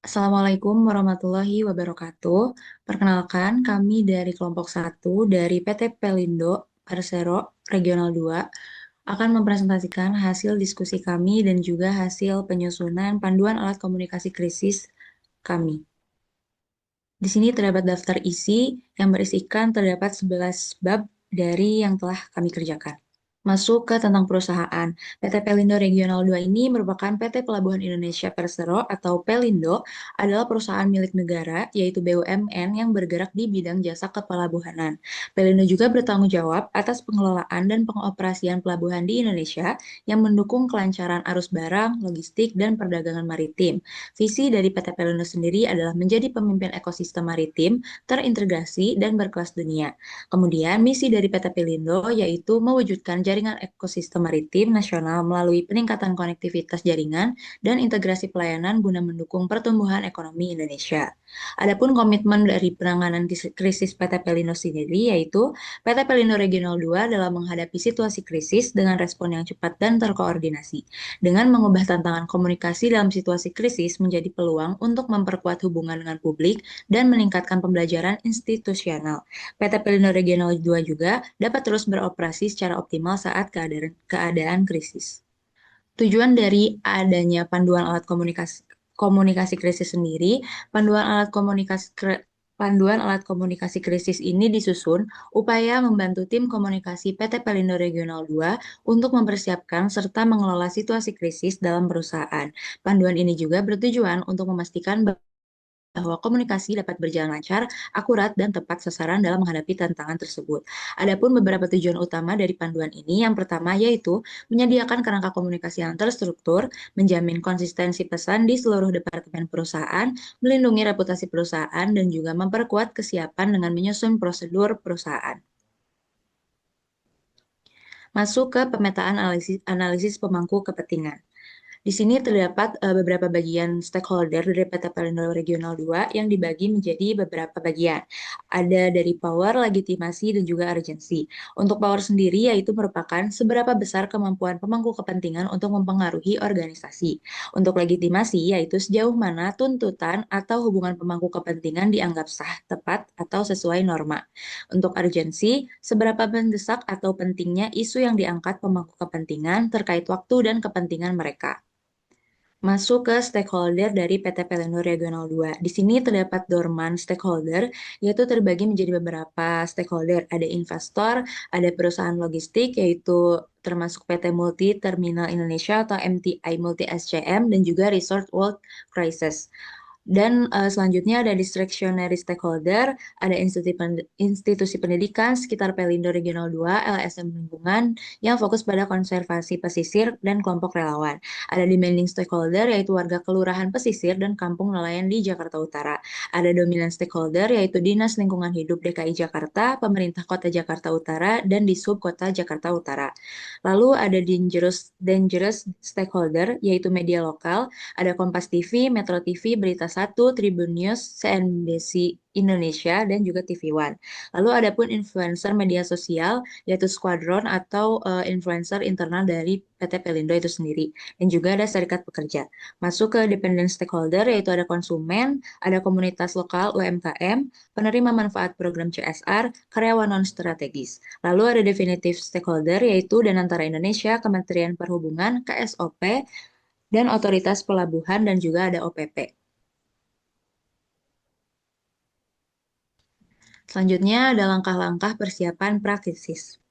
Assalamualaikum warahmatullahi wabarakatuh. Perkenalkan, kami dari kelompok satu dari PT Pelindo Persero Regional 2 akan mempresentasikan hasil diskusi kami dan juga hasil penyusunan panduan alat komunikasi krisis kami. Di sini terdapat daftar isi yang berisikan terdapat 11 bab dari yang telah kami kerjakan. Masuk ke tentang perusahaan. PT Pelindo Regional 2 ini merupakan PT Pelabuhan Indonesia Persero atau Pelindo adalah perusahaan milik negara, yaitu BUMN yang bergerak di bidang jasa kepelabuhanan. Pelindo juga bertanggung jawab atas pengelolaan dan pengoperasian pelabuhan di Indonesia yang mendukung kelancaran arus barang, logistik, dan perdagangan maritim. Visi dari PT Pelindo sendiri adalah menjadi pemimpin ekosistem maritim, terintegrasi, dan berkelas dunia. Kemudian, misi dari PT Pelindo yaitu mewujudkan jaringan ekosistem maritim nasional melalui peningkatan konektivitas jaringan dan integrasi pelayanan guna mendukung pertumbuhan ekonomi Indonesia. Adapun komitmen dari penanganan krisis PT Pelindo sendiri yaitu PT Pelindo Regional 2 dalam menghadapi situasi krisis dengan respon yang cepat dan terkoordinasi, dengan mengubah tantangan komunikasi dalam situasi krisis menjadi peluang untuk memperkuat hubungan dengan publik dan meningkatkan pembelajaran institusional. PT Pelindo Regional 2 juga dapat terus beroperasi secara optimal saat keadaan krisis. Tujuan dari adanya panduan alat komunikasi krisis sendiri, panduan alat komunikasi krisis ini disusun upaya membantu tim komunikasi PT Pelindo Regional 2 untuk mempersiapkan serta mengelola situasi krisis dalam perusahaan. Panduan ini juga bertujuan untuk memastikan bahwa komunikasi dapat berjalan lancar, akurat, dan tepat sasaran dalam menghadapi tantangan tersebut. Adapun beberapa tujuan utama dari panduan ini, yang pertama yaitu menyediakan kerangka komunikasi yang terstruktur, menjamin konsistensi pesan di seluruh departemen perusahaan, melindungi reputasi perusahaan, dan juga memperkuat kesiapan dengan menyusun prosedur perusahaan. Masuk ke pemetaan analisis pemangku kepentingan. Di sini terdapat beberapa bagian stakeholder dari PT Pelindo Regional 2 yang dibagi menjadi beberapa bagian. Ada dari power, legitimasi, dan juga urgency. Untuk power sendiri yaitu merupakan seberapa besar kemampuan pemangku kepentingan untuk mempengaruhi organisasi. Untuk legitimasi yaitu sejauh mana tuntutan atau hubungan pemangku kepentingan dianggap sah, tepat, atau sesuai norma. Untuk urgensi, seberapa mendesak atau pentingnya isu yang diangkat pemangku kepentingan terkait waktu dan kepentingan mereka. Masuk ke stakeholder dari PT Pelindo Regional 2. Di sini terdapat dorman stakeholder, yaitu terbagi menjadi beberapa stakeholder. Ada investor, ada perusahaan logistik, yaitu termasuk PT Multi Terminal Indonesia atau MTI Multi SCM, dan juga Resort World Crisis. Dan selanjutnya ada discretionary stakeholder, ada institusi pendidikan sekitar Pelindo Regional 2, LSM Lingkungan, yang fokus pada konservasi pesisir dan kelompok relawan. Ada demanding stakeholder, yaitu warga kelurahan pesisir dan kampung nelayan di Jakarta Utara. Ada dominant stakeholder, yaitu Dinas Lingkungan Hidup DKI Jakarta, Pemerintah Kota Jakarta Utara, dan Disub Kota Jakarta Utara. Lalu ada dangerous stakeholder, yaitu media lokal, ada Kompas TV, Metro TV, Berita Satu, Tribun News, CNBC Indonesia, dan juga TV One. Lalu ada pun influencer media sosial, yaitu Squadron atau influencer internal dari PT Pelindo itu sendiri. Dan juga ada serikat pekerja. Masuk ke dependent stakeholder, yaitu ada konsumen, ada komunitas lokal UMKM, penerima manfaat program CSR, karyawan non-strategis. Lalu ada definitive stakeholder, yaitu Danantara Indonesia, Kementerian Perhubungan, KSOP, dan otoritas pelabuhan dan juga ada OPP. Selanjutnya ada langkah-langkah persiapan prakrisis.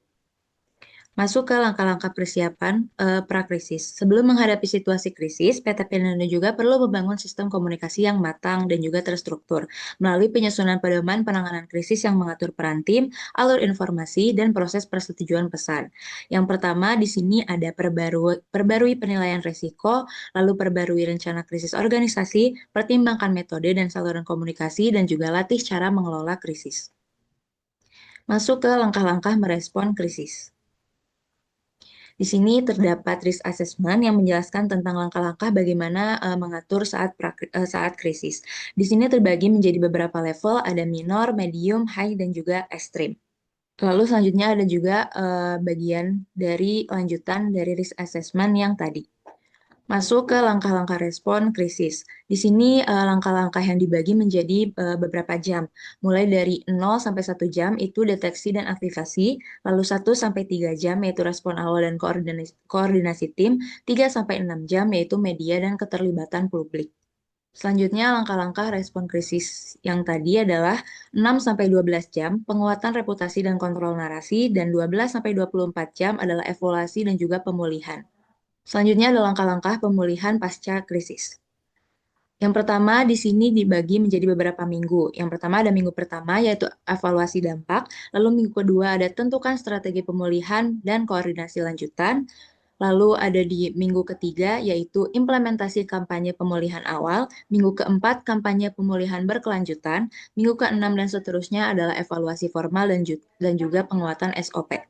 Masuk ke langkah-langkah persiapan prakrisis. Sebelum menghadapi situasi krisis, PT Pelindo juga perlu membangun sistem komunikasi yang matang dan juga terstruktur melalui penyusunan pedoman penanganan krisis yang mengatur peran tim, alur informasi, dan proses persetujuan pesan. Yang pertama di sini ada perbarui penilaian risiko, lalu perbarui rencana krisis organisasi, pertimbangkan metode dan saluran komunikasi, dan juga latih cara mengelola krisis. Masuk ke langkah-langkah merespon krisis. Di sini terdapat risk assessment yang menjelaskan tentang langkah-langkah bagaimana mengatur saat krisis. Di sini terbagi menjadi beberapa level, ada minor, medium, high, dan juga ekstrim. Lalu selanjutnya ada juga bagian dari lanjutan dari risk assessment yang tadi. Masuk ke langkah-langkah respon krisis. Di sini langkah-langkah yang dibagi menjadi beberapa jam. Mulai dari 0 sampai 1 jam itu deteksi dan aktivasi, lalu 1 sampai 3 jam yaitu respon awal dan koordinasi tim, 3 sampai 6 jam yaitu media dan keterlibatan publik. Selanjutnya, langkah-langkah respon krisis yang tadi adalah 6 sampai 12 jam penguatan reputasi dan kontrol narasi, dan 12 sampai 24 jam adalah evaluasi dan juga pemulihan. Selanjutnya ada langkah-langkah pemulihan pasca krisis. Yang pertama di sini dibagi menjadi beberapa minggu. Yang pertama ada minggu pertama yaitu evaluasi dampak, lalu minggu kedua ada tentukan strategi pemulihan dan koordinasi lanjutan, lalu ada di minggu ketiga yaitu implementasi kampanye pemulihan awal, minggu keempat kampanye pemulihan berkelanjutan, minggu keenam dan seterusnya adalah evaluasi formal dan juga penguatan SOP.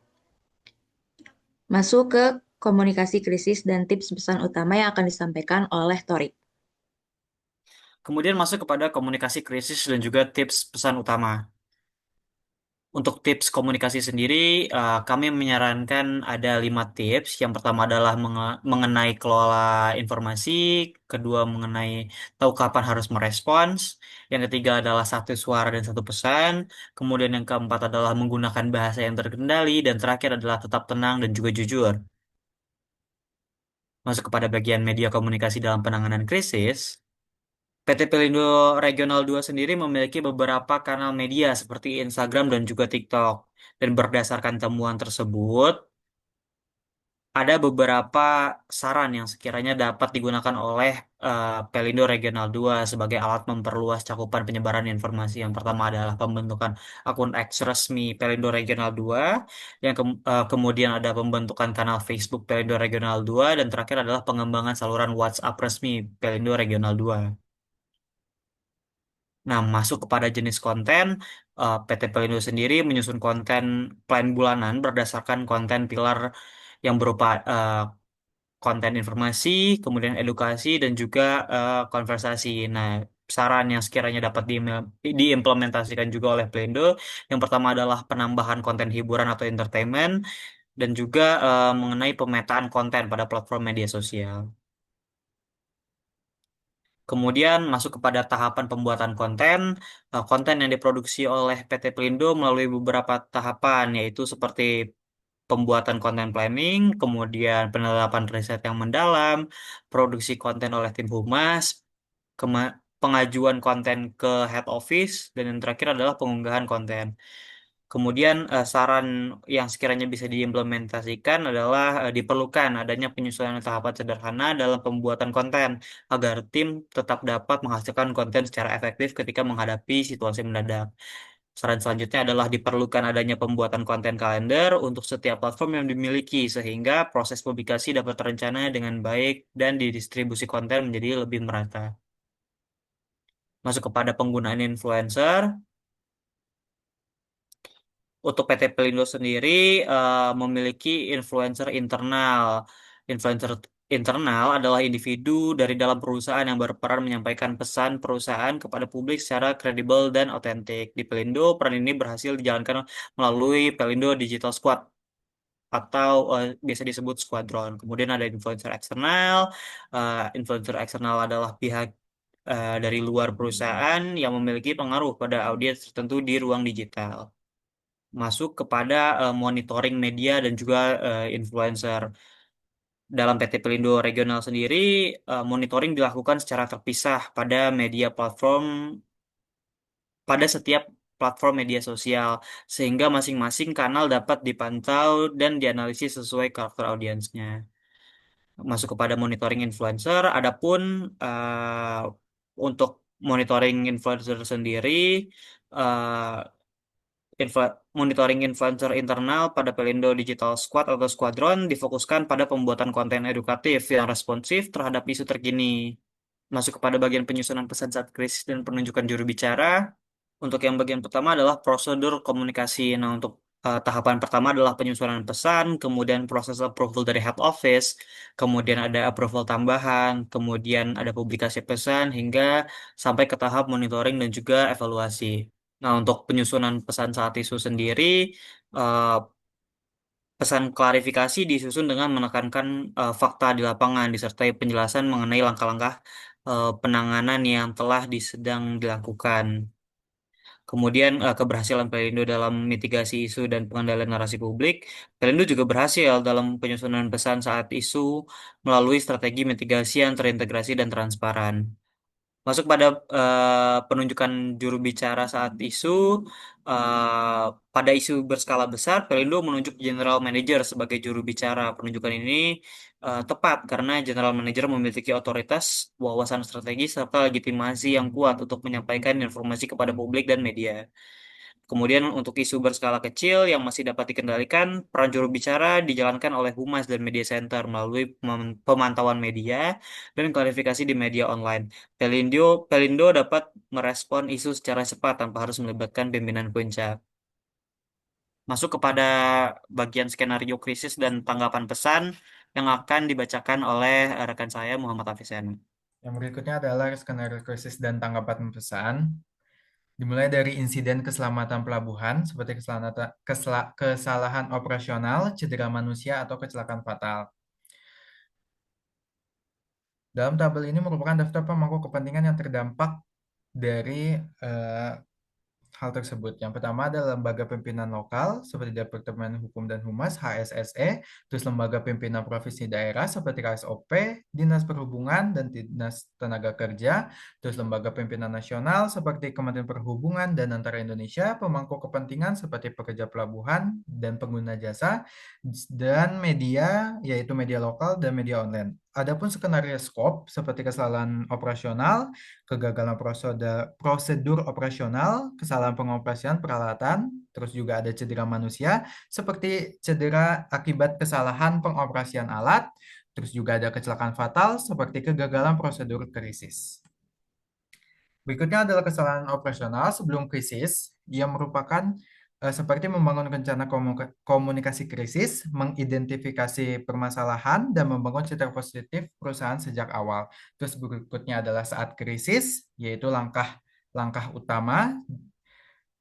Masuk ke komunikasi krisis dan tips pesan utama yang akan disampaikan oleh Torik. Kemudian masuk kepada komunikasi krisis dan juga tips pesan utama. Untuk tips komunikasi sendiri, kami menyarankan ada 5 tips. Yang pertama adalah mengenai kelola informasi, kedua mengenai tahu kapan harus merespons, yang ketiga adalah satu suara dan satu pesan, kemudian yang keempat adalah menggunakan bahasa yang terkendali, dan terakhir adalah tetap tenang dan juga jujur. Masuk kepada bagian media komunikasi dalam penanganan krisis. PT Pelindo Regional 2 sendiri memiliki beberapa kanal media seperti Instagram dan juga TikTok. Dan berdasarkan temuan tersebut, ada beberapa saran yang sekiranya dapat digunakan oleh Pelindo Regional 2 sebagai alat memperluas cakupan penyebaran informasi. Yang pertama adalah pembentukan akun X resmi Pelindo Regional 2, kemudian ada pembentukan kanal Facebook Pelindo Regional 2, dan terakhir adalah pengembangan saluran WhatsApp resmi Pelindo Regional 2. Nah, masuk kepada jenis konten, PT Pelindo sendiri menyusun konten plan bulanan berdasarkan konten pilar yang berupa konten informasi, kemudian edukasi, dan juga konversasi. Nah, saran yang sekiranya dapat diimplementasikan juga oleh Pelindo, yang pertama adalah penambahan konten hiburan atau entertainment, dan juga mengenai pemetaan konten pada platform media sosial. Kemudian masuk kepada tahapan pembuatan konten. Konten yang diproduksi oleh PT Pelindo melalui beberapa tahapan, yaitu seperti pembuatan konten planning, kemudian penerapan riset yang mendalam, produksi konten oleh tim humas, pengajuan konten ke head office, dan yang terakhir adalah pengunggahan konten. Kemudian saran yang sekiranya bisa diimplementasikan adalah diperlukan adanya penyesuaian tahapan sederhana dalam pembuatan konten agar tim tetap dapat menghasilkan konten secara efektif ketika menghadapi situasi mendadak. Saran selanjutnya adalah diperlukan adanya pembuatan konten kalender untuk setiap platform yang dimiliki sehingga proses publikasi dapat terencana dengan baik dan didistribusi konten menjadi lebih merata. Masuk kepada penggunaan influencer. Untuk PT Pelindo sendiri memiliki influencer internal. Influencer internal adalah individu dari dalam perusahaan yang berperan menyampaikan pesan perusahaan kepada publik secara kredibel dan otentik. Di Pelindo, peran ini berhasil dijalankan melalui Pelindo Digital Squad atau biasa disebut squadron. Kemudian ada influencer eksternal. Influencer eksternal adalah pihak dari luar perusahaan yang memiliki pengaruh pada audiens tertentu di ruang digital. Masuk kepada monitoring media dan juga influencer. Dalam PT Pelindo Regional sendiri, monitoring dilakukan secara terpisah pada setiap platform media sosial, sehingga masing-masing kanal dapat dipantau dan dianalisis sesuai karakter audiensnya. Masuk kepada monitoring influencer, adapun untuk monitoring influencer sendiri, eh, monitoring influencer internal pada Pelindo Digital Squad atau Squadron difokuskan pada pembuatan konten edukatif yang responsif terhadap isu terkini. Masuk kepada bagian penyusunan pesan saat krisis dan penunjukan juru bicara. Untuk yang bagian pertama adalah prosedur komunikasi. Nah, untuk tahapan pertama adalah penyusunan pesan, kemudian proses approval dari head office, kemudian ada approval tambahan, kemudian ada publikasi pesan, hingga sampai ke tahap monitoring dan juga evaluasi. Nah, untuk penyusunan pesan saat isu sendiri, eh, Pesan klarifikasi disusun dengan menekankan fakta di lapangan, disertai penjelasan mengenai langkah-langkah penanganan yang telah sedang dilakukan. Kemudian keberhasilan Pelindo dalam mitigasi isu dan pengendalian narasi publik. Pelindo juga berhasil dalam penyusunan pesan saat isu melalui strategi mitigasi yang terintegrasi dan transparan. Masuk pada penunjukan juru bicara saat isu, eh, pada isu berskala besar, Pelindo menunjuk General Manager sebagai juru bicara. Penunjukan ini tepat karena General Manager memiliki otoritas, wawasan strategis, serta legitimasi yang kuat untuk menyampaikan informasi kepada publik dan media. Kemudian untuk isu berskala kecil yang masih dapat dikendalikan, peran juru bicara dijalankan oleh Humas dan Media Center melalui pemantauan media dan klarifikasi di media online. Pelindo dapat merespon isu secara cepat tanpa harus melibatkan pimpinan puncak. Masuk kepada bagian skenario krisis dan tanggapan pesan yang akan dibacakan oleh rekan saya Muhammad Afisena. Yang berikutnya adalah skenario krisis dan tanggapan pesan. Dimulai dari insiden keselamatan pelabuhan, seperti kesalahan operasional, cedera manusia, atau kecelakaan fatal. Dalam tabel ini merupakan daftar pemangku kepentingan yang terdampak dari hal tersebut. Yang pertama adalah lembaga pimpinan lokal seperti Departemen Hukum dan Humas (HSSE), terus lembaga pimpinan provinsi daerah seperti KSOP, Dinas Perhubungan dan Dinas Tenaga Kerja, terus lembaga pimpinan nasional seperti Kementerian Perhubungan dan Antara Indonesia, pemangku kepentingan seperti pekerja pelabuhan dan pengguna jasa, dan media yaitu media lokal dan media online. Adapun skenario skop seperti kesalahan operasional, kegagalan prosedur operasional, kesalahan pengoperasian peralatan, terus juga ada cedera manusia, seperti cedera akibat kesalahan pengoperasian alat, terus juga ada kecelakaan fatal, seperti kegagalan prosedur krisis. Berikutnya adalah kesalahan operasional sebelum krisis, yang merupakan seperti membangun rencana komunikasi krisis, mengidentifikasi permasalahan, dan membangun citra positif perusahaan sejak awal. Terus berikutnya adalah saat krisis, yaitu langkah utama,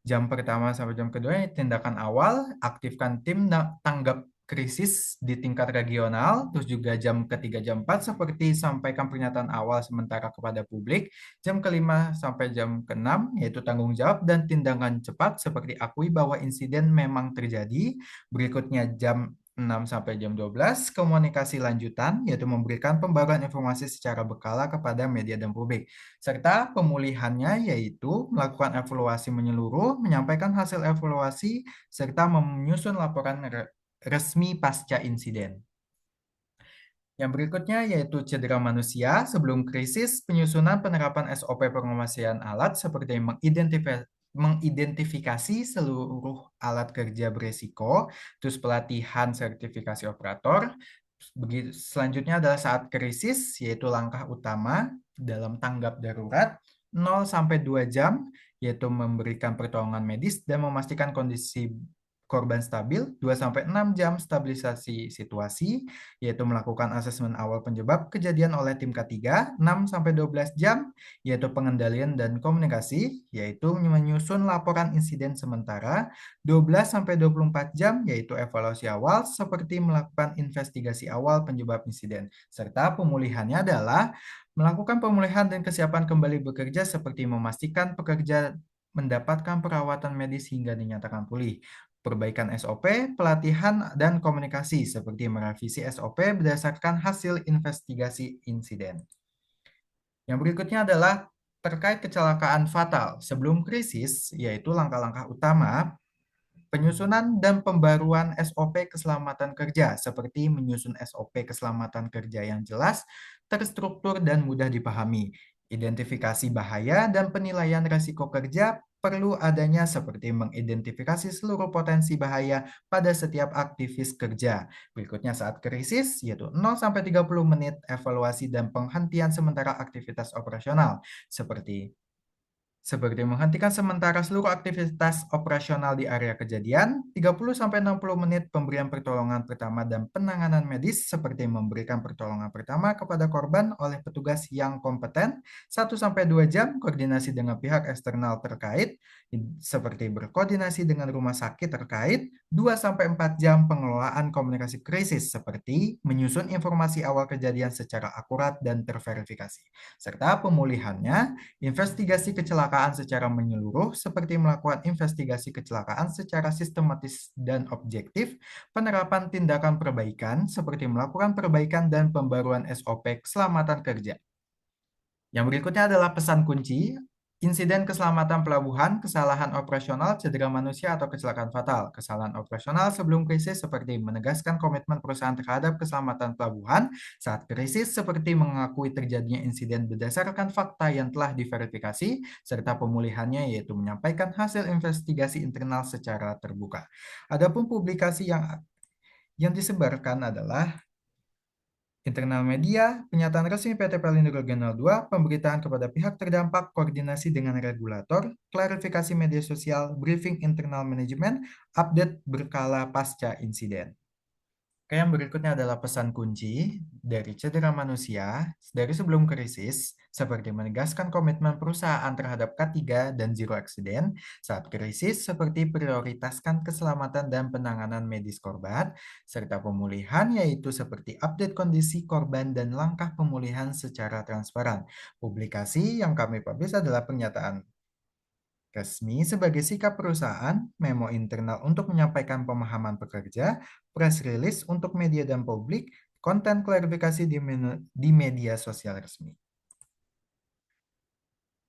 jam pertama sampai jam kedua, tindakan awal, aktifkan tim tanggap krisis di tingkat regional, terus juga jam ketiga, jam 4 seperti sampaikan pernyataan awal sementara kepada publik, jam kelima sampai jam keenam yaitu tanggung jawab dan tindakan cepat seperti akui bahwa insiden memang terjadi, berikutnya jam 6 sampai jam 12, komunikasi lanjutan, yaitu memberikan pembaruan informasi secara berkala kepada media dan publik. Serta pemulihannya yaitu melakukan evaluasi menyeluruh, menyampaikan hasil evaluasi, serta menyusun laporan resmi pasca insiden. Yang berikutnya yaitu cedera manusia. Sebelum krisis, penyusunan penerapan SOP pengoperasian alat seperti mengidentifikasi seluruh alat kerja beresiko, terus pelatihan sertifikasi operator. Selanjutnya adalah saat krisis, yaitu langkah utama dalam tanggap darurat 0 sampai 2 jam, yaitu memberikan pertolongan medis dan memastikan kondisi korban stabil, 2 sampai 6 jam stabilisasi situasi, yaitu melakukan asesmen awal penyebab kejadian oleh tim K3, 6 sampai 12 jam, yaitu pengendalian dan komunikasi, yaitu menyusun laporan insiden sementara, 12 sampai 24 jam, yaitu evaluasi awal seperti melakukan investigasi awal penyebab insiden, serta pemulihannya adalah melakukan pemulihan dan kesiapan kembali bekerja seperti memastikan pekerja mendapatkan perawatan medis hingga dinyatakan pulih. Perbaikan SOP, pelatihan, dan komunikasi seperti merevisi SOP berdasarkan hasil investigasi insiden. Yang berikutnya adalah terkait kecelakaan fatal sebelum krisis, yaitu langkah-langkah utama penyusunan dan pembaruan SOP keselamatan kerja, seperti menyusun SOP keselamatan kerja yang jelas, terstruktur, dan mudah dipahami. Identifikasi bahaya dan penilaian risiko kerja perlu adanya seperti mengidentifikasi seluruh potensi bahaya pada setiap aktivis kerja. Berikutnya saat krisis, yaitu 0-30 menit evaluasi dan penghentian sementara aktivitas operasional, seperti seperti menghentikan sementara seluruh aktivitas operasional di area kejadian, 30-60 menit pemberian pertolongan pertama dan penanganan medis seperti memberikan pertolongan pertama kepada korban oleh petugas yang kompeten, 1-2 jam koordinasi dengan pihak eksternal terkait, seperti berkoordinasi dengan rumah sakit terkait, 2-4 jam pengelolaan komunikasi krisis seperti menyusun informasi awal kejadian secara akurat dan terverifikasi, serta pemulihannya. Investigasi kecelakaan secara menyeluruh seperti melakukan investigasi kecelakaan secara sistematis dan objektif, penerapan tindakan perbaikan seperti melakukan perbaikan dan pembaruan SOP keselamatan kerja. Yang berikutnya adalah pesan kunci. Insiden keselamatan pelabuhan, kesalahan operasional, cedera manusia, atau kecelakaan fatal. Kesalahan operasional sebelum krisis seperti menegaskan komitmen perusahaan terhadap keselamatan pelabuhan saat krisis seperti mengakui terjadinya insiden berdasarkan fakta yang telah diverifikasi, serta pemulihannya yaitu menyampaikan hasil investigasi internal secara terbuka. Adapun publikasi yang disebarkan adalah internal media, pernyataan resmi PT Pelindo Regional 2, pemberitaan kepada pihak terdampak, koordinasi dengan regulator, klarifikasi media sosial, briefing internal manajemen, update berkala pasca insiden. Oke, yang berikutnya adalah pesan kunci dari cedera manusia dari sebelum krisis, seperti menegaskan komitmen perusahaan terhadap K3 dan zero accident saat krisis, seperti prioritaskan keselamatan dan penanganan medis korban, serta pemulihan, yaitu seperti update kondisi korban dan langkah pemulihan secara transparan. Publikasi yang kami publish adalah pernyataan resmi sebagai sikap perusahaan, memo internal untuk menyampaikan pemahaman pekerja, press release untuk media dan publik, konten klarifikasi di media sosial resmi.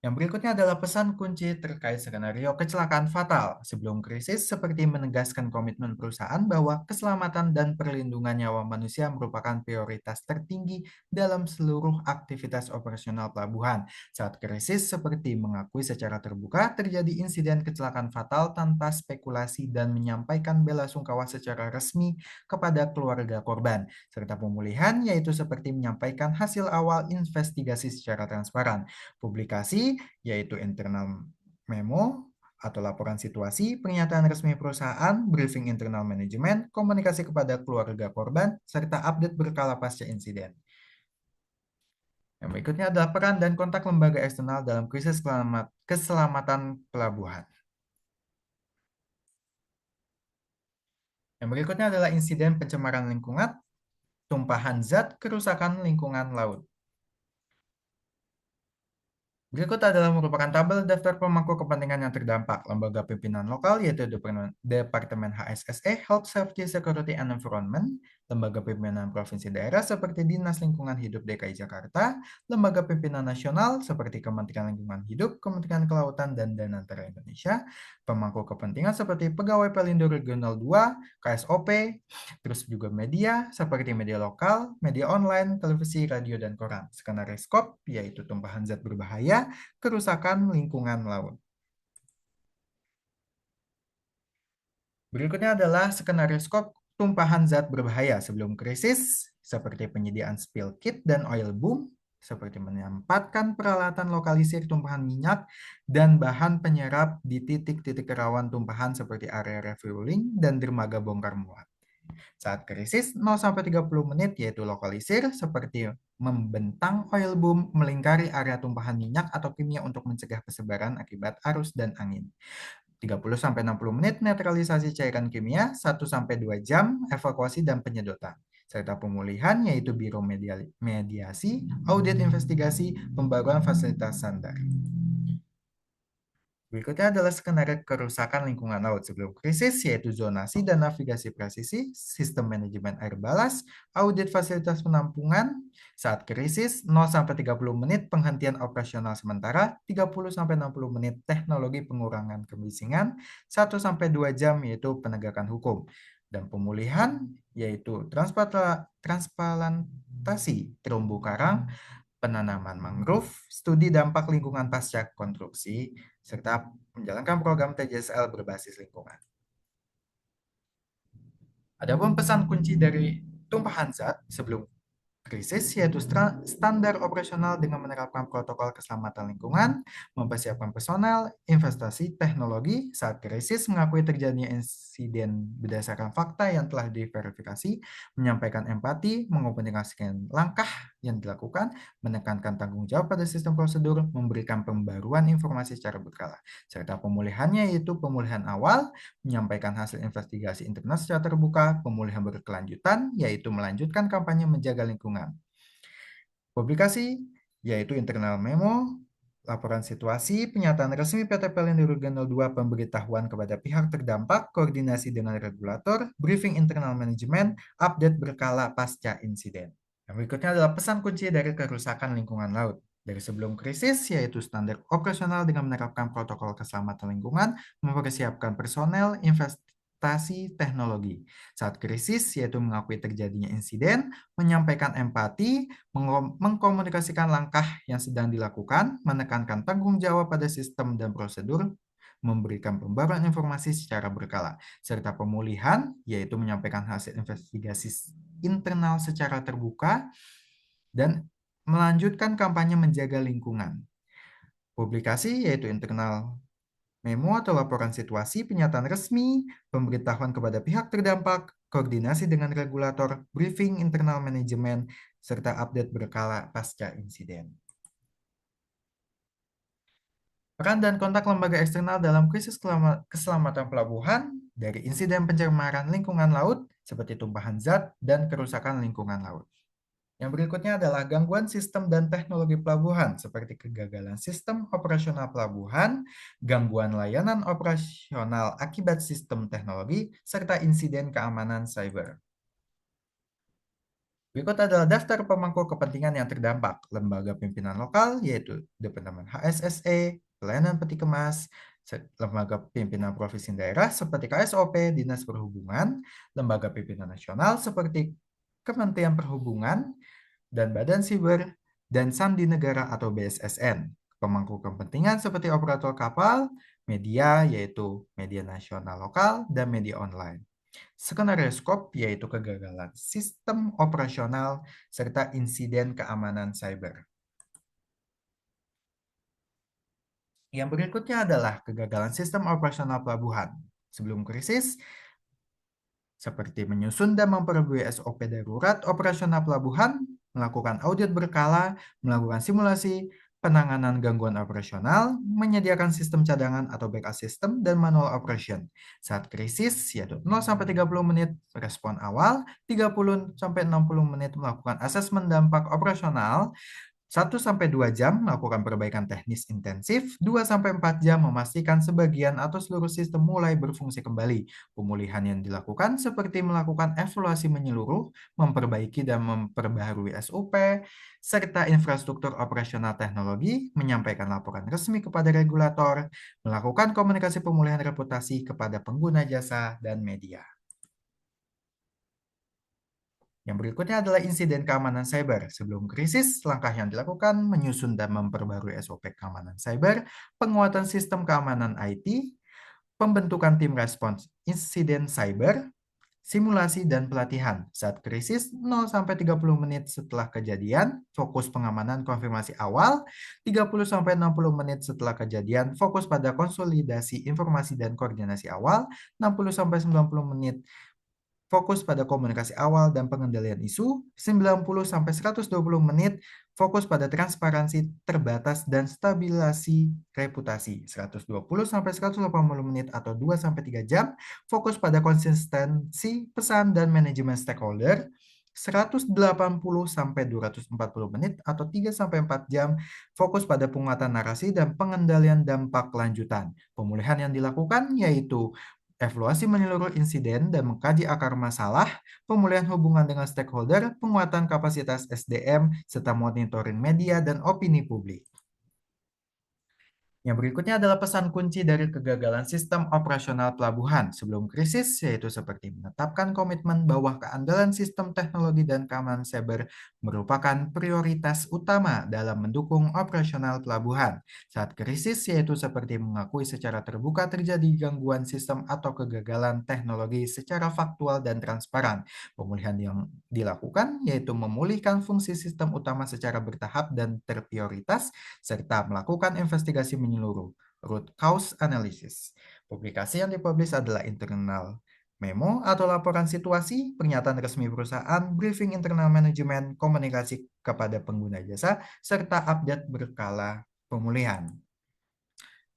Yang berikutnya adalah pesan kunci terkait skenario kecelakaan fatal sebelum krisis, seperti menegaskan komitmen perusahaan bahwa keselamatan dan perlindungan nyawa manusia merupakan prioritas tertinggi dalam seluruh aktivitas operasional pelabuhan. Saat krisis, seperti mengakui secara terbuka terjadi insiden kecelakaan fatal tanpa spekulasi dan menyampaikan belasungkawa secara resmi kepada keluarga korban, serta pemulihan, yaitu seperti menyampaikan hasil awal investigasi secara transparan. Publikasi yaitu internal memo atau laporan situasi, pernyataan resmi perusahaan, briefing internal manajemen, komunikasi kepada keluarga korban, serta update berkala pasca insiden. Yang berikutnya adalah peran dan kontak lembaga eksternal dalam krisis keselamatan pelabuhan. Yang berikutnya adalah insiden pencemaran lingkungan, tumpahan zat, kerusakan lingkungan laut. Berikut adalah merupakan tabel daftar pemangku kepentingan yang terdampak lembaga pimpinan lokal, yaitu Departemen HSSE, Health, Safety, Security, and Environment, lembaga pimpinan provinsi daerah seperti Dinas Lingkungan Hidup DKI Jakarta, lembaga pimpinan nasional seperti Kementerian Lingkungan Hidup, Kementerian Kelautan, dan Danantara Indonesia, pemangku kepentingan seperti Pegawai Pelindo Regional 2, KSOP, terus juga media seperti media lokal, media online, televisi, radio, dan koran. Skenario skop, yaitu tumpahan zat berbahaya, kerusakan lingkungan laut. Berikutnya adalah skenario skop tumpahan zat berbahaya sebelum krisis, seperti penyediaan spill kit dan oil boom, seperti menempatkan peralatan lokalisir tumpahan minyak dan bahan penyerap di titik-titik rawan tumpahan seperti area refueling dan dermaga bongkar muat. Saat krisis 0-30 menit, yaitu lokalisir, seperti membentang oil boom melingkari area tumpahan minyak atau kimia untuk mencegah persebaran akibat arus dan angin. 30-60 menit netralisasi cairan kimia, 1-2 jam evakuasi dan penyedotan, serta pemulihan, yaitu biro mediasi, audit investigasi, pembaruan fasilitas sandar. Berikutnya adalah skenario kerusakan lingkungan laut sebelum krisis, yaitu zonasi dan navigasi presisi, sistem manajemen air balas, audit fasilitas penampungan. Saat krisis, 0-30 menit penghentian operasional sementara, 30-60 menit teknologi pengurangan kemisingan, 1-2 jam yaitu penegakan hukum. Dan pemulihan, yaitu transplantasi terumbu karang, penanaman mangrove, studi dampak lingkungan pasca konstruksi, serta menjalankan program TJSL berbasis lingkungan. Adapun pesan kunci dari tumpahan zat sebelum krisis, yaitu standar operasional dengan menerapkan protokol keselamatan lingkungan, mempersiapkan personel, investasi, teknologi. Saat krisis, mengakui terjadinya insiden berdasarkan fakta yang telah diverifikasi, menyampaikan empati, mengomunikasikan langkah yang dilakukan, menekankan tanggung jawab pada sistem prosedur, memberikan pembaruan informasi secara berkala, serta pemulihannya yaitu pemulihan awal, menyampaikan hasil investigasi internal secara terbuka, pemulihan berkelanjutan, yaitu melanjutkan kampanye menjaga lingkungan. Publikasi, yaitu internal memo, laporan situasi, pernyataan resmi PT Pelindo Regional 2, pemberitahuan kepada pihak terdampak, koordinasi dengan regulator, briefing internal manajemen, update berkala pasca insiden. Yang berikutnya adalah pesan kunci dari kerusakan lingkungan laut. Dari sebelum krisis, yaitu standar operasional dengan menerapkan protokol keselamatan lingkungan, mempersiapkan personel, investasi, teknologi. Saat krisis, yaitu mengakui terjadinya insiden, menyampaikan empati, mengkomunikasikan langkah yang sedang dilakukan, menekankan tanggung jawab pada sistem dan prosedur, memberikan pembaruan informasi secara berkala, serta pemulihan, yaitu menyampaikan hasil investigasi internal secara terbuka, dan melanjutkan kampanye menjaga lingkungan. Publikasi, yaitu internal memo atau laporan situasi, pernyataan resmi, pemberitahuan kepada pihak terdampak, koordinasi dengan regulator, briefing internal manajemen, serta update berkala pasca insiden. Peran dan kontak lembaga eksternal dalam krisis keselamatan pelabuhan dari insiden pencemaran lingkungan laut seperti tumpahan zat dan kerusakan lingkungan laut. Yang berikutnya adalah gangguan sistem dan teknologi pelabuhan, seperti kegagalan sistem operasional pelabuhan, gangguan layanan operasional akibat sistem teknologi, serta insiden keamanan cyber. Berikut adalah daftar pemangku kepentingan yang terdampak. Lembaga pimpinan lokal, yaitu Departemen HSSE, Pelayanan Peti Kemas, lembaga pimpinan provinsi daerah seperti KSOP, Dinas Perhubungan, lembaga pimpinan nasional seperti Kementerian Perhubungan, dan Badan Siber dan Sandi Negara atau BSSN. Pemangku kepentingan seperti operator kapal, media yaitu media nasional lokal, dan media online. Skenario skop yaitu kegagalan sistem operasional serta insiden keamanan cyber. Yang berikutnya adalah kegagalan sistem operasional pelabuhan. Sebelum krisis, seperti menyusun dan memperbarui SOP darurat operasional pelabuhan, melakukan audit berkala, melakukan simulasi penanganan gangguan operasional, menyediakan sistem cadangan atau backup system, dan manual operation. Saat krisis, yaitu 0-30 menit respon awal, 30-60 menit melakukan asesmen dampak operasional, 1-2 jam melakukan perbaikan teknis intensif, 2-4 jam memastikan sebagian atau seluruh sistem mulai berfungsi kembali. Pemulihan yang dilakukan seperti melakukan evaluasi menyeluruh, memperbaiki dan memperbaharui SOP, serta infrastruktur operasional teknologi, menyampaikan laporan resmi kepada regulator, melakukan komunikasi pemulihan reputasi kepada pengguna jasa dan media. Yang berikutnya adalah insiden keamanan cyber. Sebelum krisis, langkah yang dilakukan menyusun dan memperbarui SOP keamanan cyber, penguatan sistem keamanan IT, pembentukan tim respons insiden cyber, simulasi dan pelatihan. Saat krisis, 0-30 menit setelah kejadian, fokus pengamanan konfirmasi awal, 30-60 menit setelah kejadian, fokus pada konsolidasi informasi dan koordinasi awal, 60-90 menit fokus pada komunikasi awal dan pengendalian isu, 90-120 menit fokus pada transparansi terbatas dan stabilisasi reputasi, 120-180 menit atau 2-3 jam fokus pada konsistensi pesan dan manajemen stakeholder, 180-240 menit atau 3-4 jam fokus pada penguatan narasi dan pengendalian dampak lanjutan. Pemulihan yang dilakukan yaitu evaluasi menyeluruh insiden dan mengkaji akar masalah, pemulihan hubungan dengan stakeholder, penguatan kapasitas SDM, serta monitoring media dan opini publik. Yang berikutnya adalah pesan kunci dari kegagalan sistem operasional pelabuhan sebelum krisis, yaitu seperti menetapkan komitmen bahwa keandalan sistem teknologi dan keamanan cyber merupakan prioritas utama dalam mendukung operasional pelabuhan. Saat krisis, yaitu seperti mengakui secara terbuka terjadi gangguan sistem atau kegagalan teknologi secara faktual dan transparan. Pemulihan yang dilakukan yaitu memulihkan fungsi sistem utama secara bertahap dan terprioritas, serta melakukan investigasi menyeluruh, root cause analysis. Publikasi yang dipublish adalah internal memo atau laporan situasi, pernyataan resmi perusahaan, briefing internal manajemen, komunikasi kepada pengguna jasa, serta update berkala pemulihan.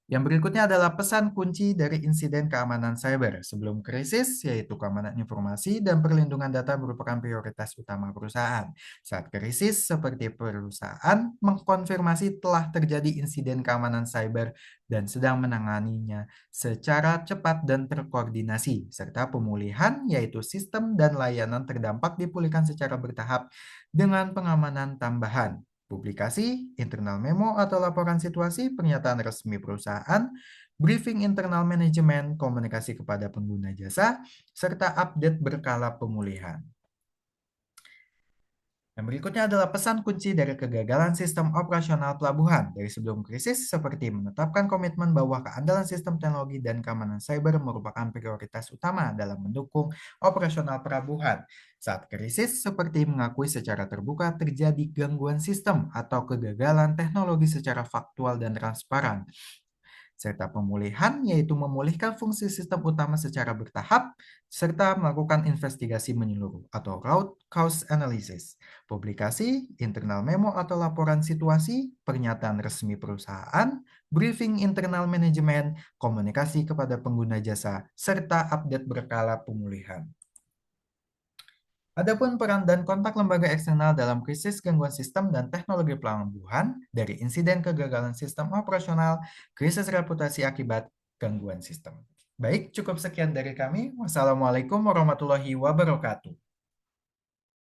Yang berikutnya adalah pesan kunci dari insiden keamanan cyber sebelum krisis, yaitu keamanan informasi dan perlindungan data merupakan prioritas utama perusahaan. Saat krisis, seperti perusahaan mengkonfirmasi telah terjadi insiden keamanan cyber dan sedang menanganinya secara cepat dan terkoordinasi, serta pemulihan, yaitu sistem dan layanan terdampak dipulihkan secara bertahap dengan pengamanan tambahan. Publikasi, internal memo atau laporan situasi, pernyataan resmi perusahaan, briefing internal manajemen, komunikasi kepada pengguna jasa, serta update berkala pemulihan. Yang berikutnya adalah pesan kunci dari kegagalan sistem operasional pelabuhan dari sebelum krisis, seperti menetapkan komitmen bahwa keandalan sistem teknologi dan keamanan cyber merupakan prioritas utama dalam mendukung operasional pelabuhan. Saat krisis, seperti mengakui secara terbuka terjadi gangguan sistem atau kegagalan teknologi secara faktual dan transparan, serta pemulihan, yaitu memulihkan fungsi sistem utama secara bertahap, serta melakukan investigasi menyeluruh atau root cause analysis. Publikasi, internal memo atau laporan situasi, pernyataan resmi perusahaan, briefing internal manajemen, komunikasi kepada pengguna jasa, serta update berkala pemulihan. Adapun peran dan kontak lembaga eksternal dalam krisis gangguan sistem dan teknologi pelabuhan, dari insiden kegagalan sistem operasional, krisis reputasi akibat gangguan sistem. Baik, cukup sekian dari kami. Wassalamualaikum warahmatullahi wabarakatuh.